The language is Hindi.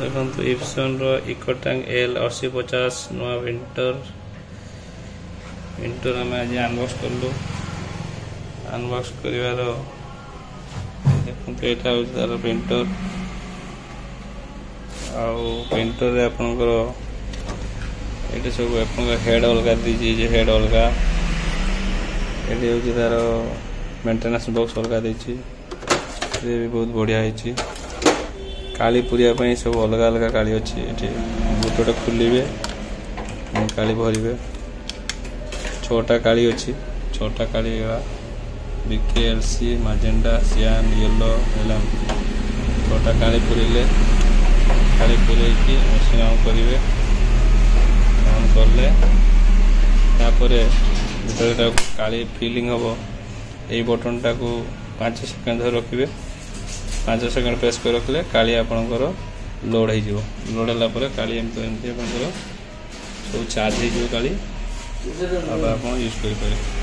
देखो इप्सन रो इकोटैंक एल 8050 नुआ विंटर आम आज अनबॉक्स कलु। अनबॉक्स कर देखो यहाँ हूँ तार प्रिंटर प्रिंटर आपंकर ये सब आप हेड अलग दीजिए हेड अलग ये हूँ तार मेंटेनेंस बॉक्स अलग देती भी बहुत बढ़िया है। काली पूरिया सब अलग अलग काली अच्छी ये गोटे खोलिए काली भरवे छटा काली अच्छी छटा काली बीकेएलसी मैजेंटा सियान येलो एलम छटा काली पूरे काली पूरे मशीन ऑन करेंगे ऑन कले भर काली फिलिंग हम यही बटन टाक 5 सेकेंड रखिए 5 सेकेंड प्रेस कर रखले काली आपणकर लोड हो लोड है काली एमती सब चार्ज हो काली अब आप यूज करें।